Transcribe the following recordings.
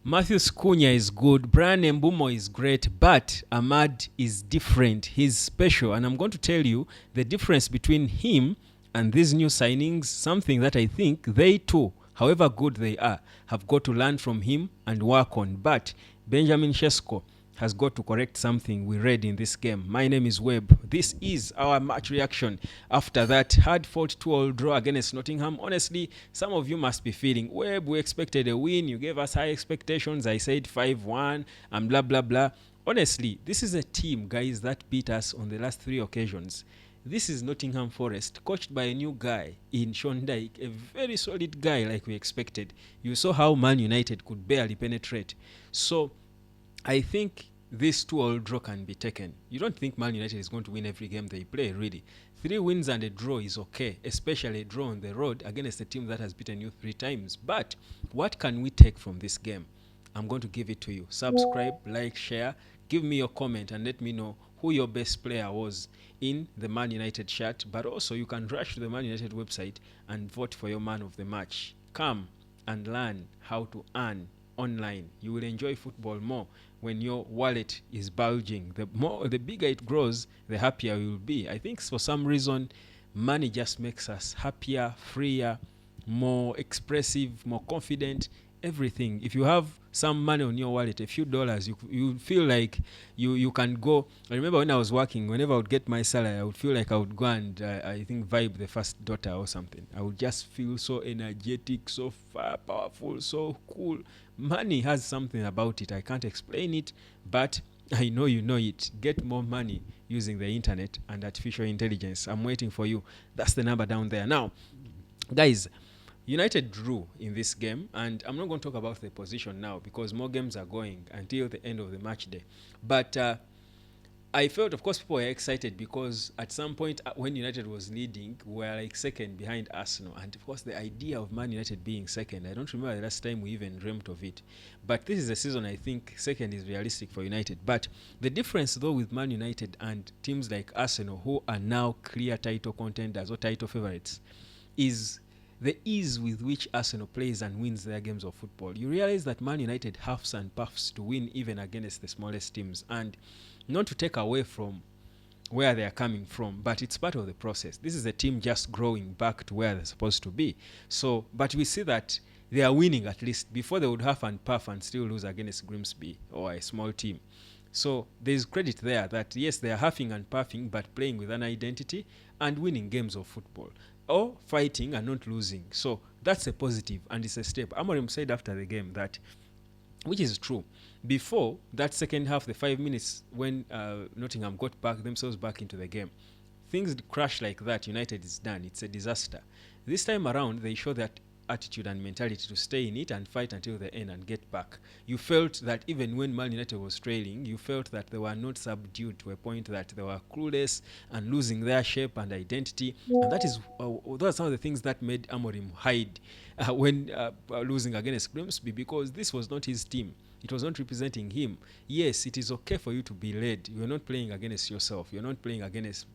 Matthews Kuna is good. Brian Mbeumo is great, but Ahmad is different. He's special, and I'm going to tell you the difference between him and these new signings. Something that I think they too, however good they are, have got to learn from him and work on. But Benjamin Sesko has got to correct something we read in this game. My name is Webb. This is our match reaction after that hard-fought 2-2 draw against Nottingham. Honestly, some of you must be feeling, Webb, we expected a win. You gave us high expectations. I said 5-1 and blah, blah, blah. Honestly, this is a team, guys, that beat us on the last 3 occasions. This is Nottingham Forest, coached by a new guy in Sean Dyche, a very solid guy like we expected. You saw how Man United could barely penetrate. So I think this 2-2 draw can be taken. You don't think Man United is going to win every game they play, really. 3 wins and a draw is okay, especially a draw on the road against a team that has beaten you 3 times. But what can we take from this game? I'm going to give it to you. Subscribe, like, share, give me your comment and let me know who your best player was in the Man United shirt. But also you can rush to the Man United website and vote for your man of the match. Come and learn how to earn online. You will enjoy football more when your wallet is bulging. The bigger it grows, the happier you will be. I think for some reason money just makes us happier, freer, more expressive, more confident, everything. If you have some money on your wallet, a few dollars, you feel like you can go. I remember when I was working, whenever I would get my salary, I would feel like I would go and I think vibe the first daughter or something. I would just feel so energetic, so powerful, so cool. Money has something about it. I can't explain it, but I know you know it. Get more money using the internet and artificial intelligence. I'm waiting for you. That's the number down there. Now, guys, United drew in this game, and I'm not going to talk about the position now because more games are going until the end of the match day. But I felt, of course, people were excited because at some point when United was leading, we were like second behind Arsenal. And of course, the idea of Man United being second, I don't remember the last time we even dreamt of it. But this is a season I think second is realistic for United. But the difference, though, with Man United and teams like Arsenal, who are now clear title contenders or title favorites, is the ease with which Arsenal plays and wins their games of football. You realize that Man United huffs and puffs to win even against the smallest teams. And not to take away from where they are coming from, but it's part of the process. This is a team just growing back to where they're supposed to be. So, but we see that they are winning at least. Before they would huff and puff and still lose against Grimsby or a small team. So there's credit there that yes, they are huffing and puffing, but playing with an identity and winning games of football. Or fighting and not losing. So that's a positive and it's a step. Amorim said after the game that, which is true, before that second half, the 5 minutes when Nottingham got themselves back into the game, things crash like that, United is done. It's a disaster. This time around, they show that attitude and mentality to stay in it and fight until the end and get back. You felt that even when Man United was trailing, you felt that they were not subdued to a point that they were clueless and losing their shape and identity. And that is those are some of the things that made Amorim hide when losing against Grimsby, because this was not his team. It was not representing him. Yes, it is okay for you to be led. You're not playing against yourself. You're not playing against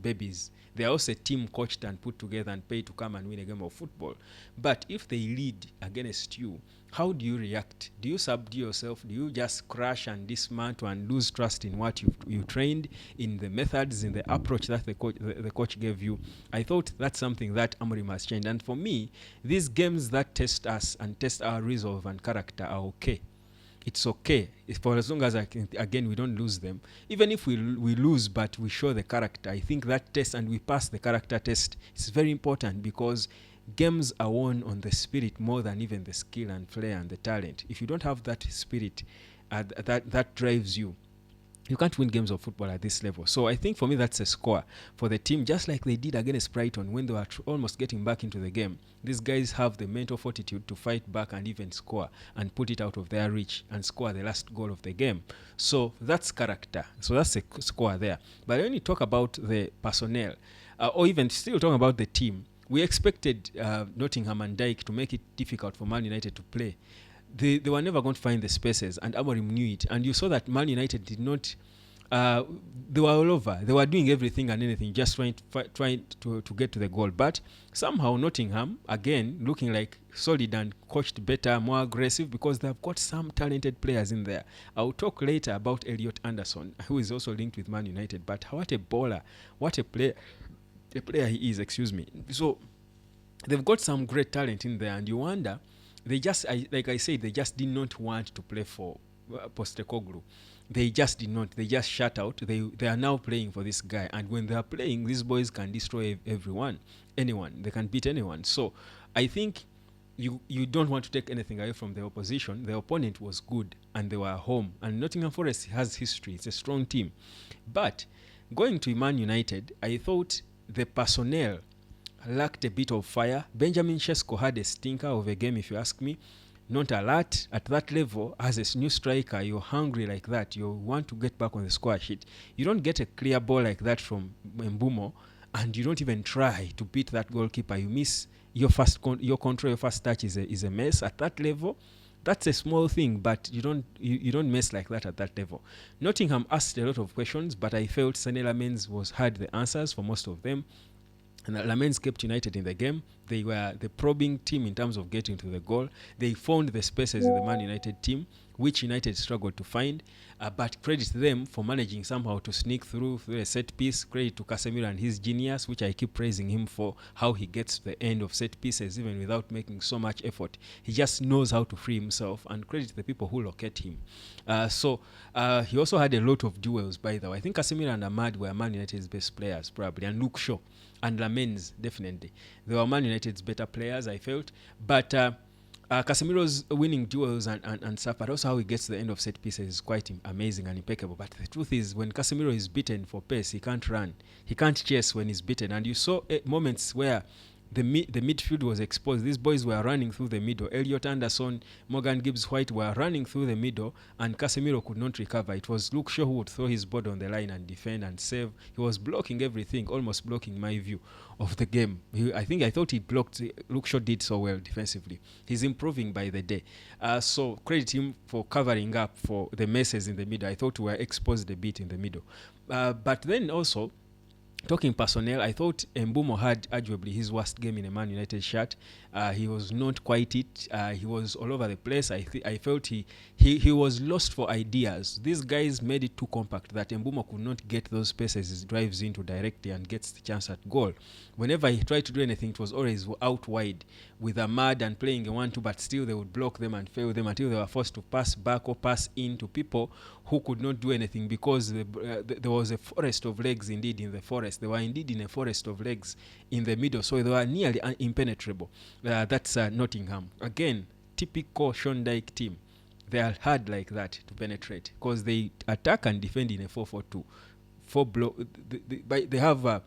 babies. They are also a team coached and put together and paid to come and win a game of football. But if they lead against you, how do you react? Do you subdue yourself? Do you just crash and dismantle and lose trust in what you trained, in the methods, in the approach that the coach gave you? I thought that's something that Amorim has changed. And for me, these games that test us and test our resolve and character are okay. It's okay for as long as again we don't lose them. Even if we lose but we show the character, I think that test and we pass the character test is very important, because games are won on the spirit more than even the skill and flair and the talent. If you don't have that spirit that drives you, you can't win games of football at this level. So I think for me that's a score for the team, just like they did against Brighton when they were almost getting back into the game. These guys have the mental fortitude to fight back and even score and put it out of their reach and score the last goal of the game. So that's character. So that's a score there. But when you talk about the personnel, or even still talking about the team, we expected Nottingham and Dyche to make it difficult for Man United to play. They were never going to find the spaces, and Amorim knew it. And you saw that Man United did not uh, they were all over. They were doing everything and anything, just trying to get to the goal. But somehow Nottingham, again, looking like solid and coached better, more aggressive, because they've got some talented players in there. I'll talk later about Elliot Anderson, who is also linked with Man United. But what a bowler, what a player he is, excuse me. So they've got some great talent in there, and you wonder, like I said, they just did not want to play for Postecoglou. They just did not. They just shut out. They are now playing for this guy, and when they are playing, these boys can destroy everyone, anyone. They can beat anyone. So I think you don't want to take anything away from the opposition. The opponent was good, and they were home. And Nottingham Forest has history. It's a strong team, but going to Man United, I thought the personnel lacked a bit of fire. Benjamin Sesko had a stinker of a game, if you ask me. Not a lot at that level. As a new striker, you're hungry like that. You want to get back on the score sheet. You don't get a clear ball like that from Mbeumo, and you don't even try to beat that goalkeeper. You miss your your control, your first touch is a mess at that level. That's a small thing, but you don't mess like that at that level. Nottingham asked a lot of questions, but I felt Sané Lamens had the answers for most of them. And Lamens kept United in the game. They were the probing team in terms of getting to the goal. They found the spaces in the Man United team, which United struggled to find. But credit to them for managing somehow to sneak through a set piece. Credit to Casemiro and his genius, which I keep praising him for, how he gets to the end of set pieces even without making so much effort. He just knows how to free himself, and credit to the people who locate him. So he also had a lot of duels, by the way. I think Casemiro and Ahmad were Man United's best players, probably, and Luke Shaw and Lamens, definitely. They were Man United's better players, I felt. But Casemiro's winning duels and stuff, but also how he gets to the end of set pieces is quite amazing and impeccable. But the truth is, when Casemiro is beaten for pace, he can't run. He can't chase when he's beaten. And you saw moments where the midfield was exposed. These boys were running through the middle. Elliot Anderson, Morgan Gibbs-White were running through the middle, and Casemiro could not recover. It was Luke Shaw who would throw his body on the line and defend and save. He was blocking everything, almost blocking my view of the game. I thought he blocked. Luke Shaw did so well defensively. He's improving by the day. So credit him for covering up for the messes in the middle. I thought we were exposed a bit in the middle. But then also, talking personnel, I thought Mbeumo had arguably his worst game in a Man United shirt. He was not quite it. He was all over the place. I felt he was lost for ideas. These guys made it too compact that Mbeumo could not get those spaces he drives into directly and gets the chance at goal. Whenever he tried to do anything, it was always out wide with Ahmad and playing a 1-2, but still they would block them and fail them until they were forced to pass back or pass in to people who could not do anything, because there was a forest of legs indeed in the forest. They were indeed in a forest of legs in the middle, so they were nearly impenetrable. That's Nottingham. Again, typical Sean Dyche team. They are hard like that to penetrate because they attack and defend in a 4-4-2. They have a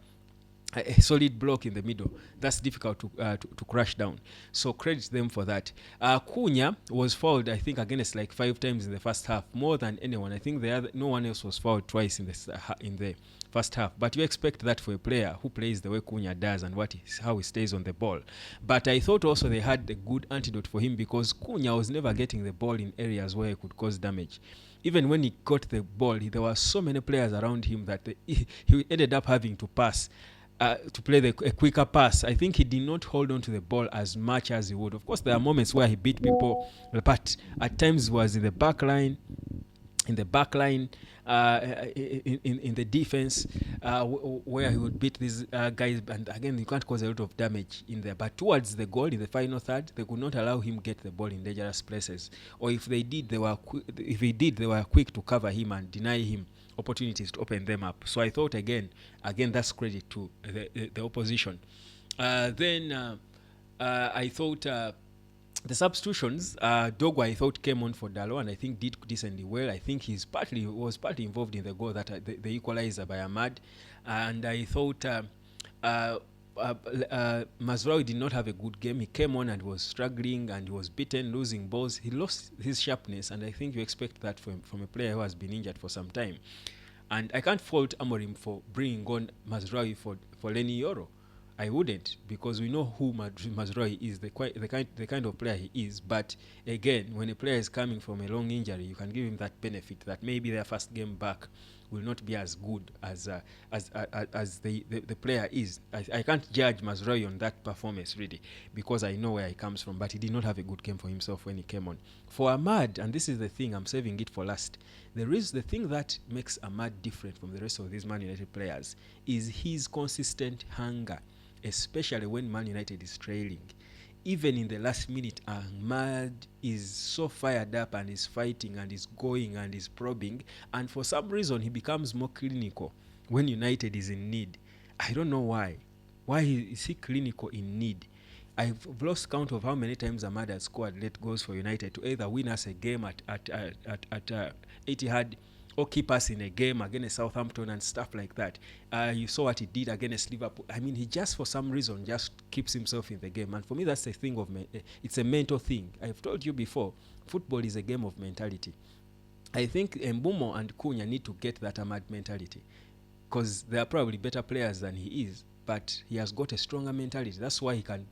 solid block in the middle. That's difficult to crash down. So credit them for that. Kuna was fouled, I think, against like 5 times in the first half, more than anyone. I think no one else was fouled twice in the first half. But you expect that for a player who plays the way Kuna does and how he stays on the ball. But I thought also they had a good antidote for him, because Kuna was never getting the ball in areas where he could cause damage. Even when he got the ball, there were so many players around him that he ended up having to pass. To play a quicker pass. I think he did not hold on to the ball as much as he would. Of course, there are moments where he beat people, but at times was in the back line, in the defense, where he would beat these guys, and again, you can't cause a lot of damage in there. But towards the goal in the final third, they could not allow him get the ball in dangerous places. Or if they did, they were quick to cover him and deny him opportunities to open them up. So I thought again that's credit to the opposition. Then I thought the substitutions, Dogo I thought came on for Dalo, and I think did decently well. I think he was partly involved in the goal that the equalizer by Ahmad, and I thought Mazraoui did not have a good game. He came on and was struggling, and he was beaten, losing balls. He lost his sharpness, and I think you expect that from a player who has been injured for some time. And I can't fault Amorim for bringing on Mazraoui for Lenny Yoro. I wouldn't, because we know who Mazraoui is, the kind of player he is. But again, when a player is coming from a long injury, you can give him that benefit that maybe their first game back will not be as good as the player is. I can't judge Mazraoui on that performance really, because I know where he comes from, but he did not have a good game for himself when he came on. For Ahmad, and this is the thing, I'm saving it for last, there is the thing that makes Ahmad different from the rest of these Man United players is his consistent hunger, especially when Man United is trailing. Even in the last minute, Ahmad is so fired up and is fighting and is going and is probing, and for some reason he becomes more clinical when United is in need. I don't know why. Why is he clinical in need? I've lost count of how many times Ahmad has scored late goals for United to either win us a game at Etihad or keep us in a game against Southampton and stuff like that. You saw what he did against Liverpool. I mean, he just for some reason just keeps himself in the game, and for me that's the thing of it's a mental thing. I've told you before, football is a game of mentality. I think Mbeumo and Kuna need to get that Ahmad mentality, because they are probably better players than he is, but he has got a stronger mentality. That's why he can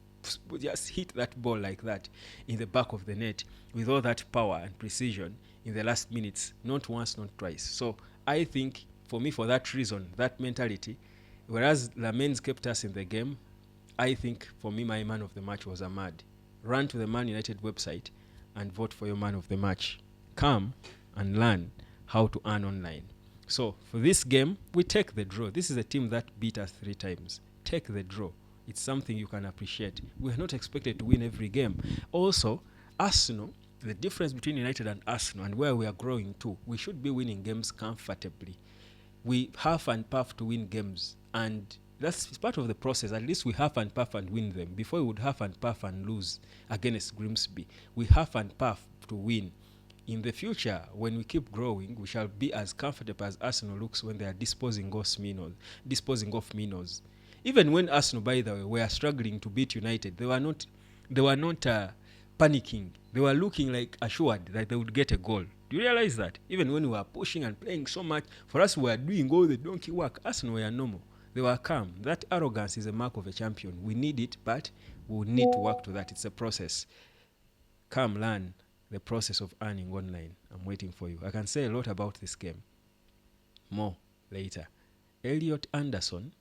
just hit that ball like that in the back of the net with all that power and precision in the last minutes, not once, not twice. So I think for me, for that reason, that mentality, whereas Lamens kept us in the game, I think for me, my man of the match was Ahmad. Run to the Man United website and vote for your man of the match. Come and learn how to earn online. So for this game, we take the draw. This is a team that beat us 3 times. Take the draw. It's something you can appreciate. We are not expected to win every game. Also, Arsenal, the difference between United and Arsenal and where we are growing to, we should be winning games comfortably. We half and puff to win games, and that's part of the process. At least we half and puff and win them. Before we would half and puff and lose against Grimsby, we half and puff to win. In the future, when we keep growing, we shall be as comfortable as Arsenal looks when they are disposing off minnows. Even when Arsenal, by the way, were struggling to beat United, they were not panicking. They were looking like assured that they would get a goal. Do you realize that? Even when we were pushing and playing so much, for us, we were doing all the donkey work. Arsenal were normal. They were calm. That arrogance is a mark of a champion. We need it, but we need to work to that. It's a process. Come learn the process of earning online. I'm waiting for you. I can say a lot about this game. More later. Elliot Anderson.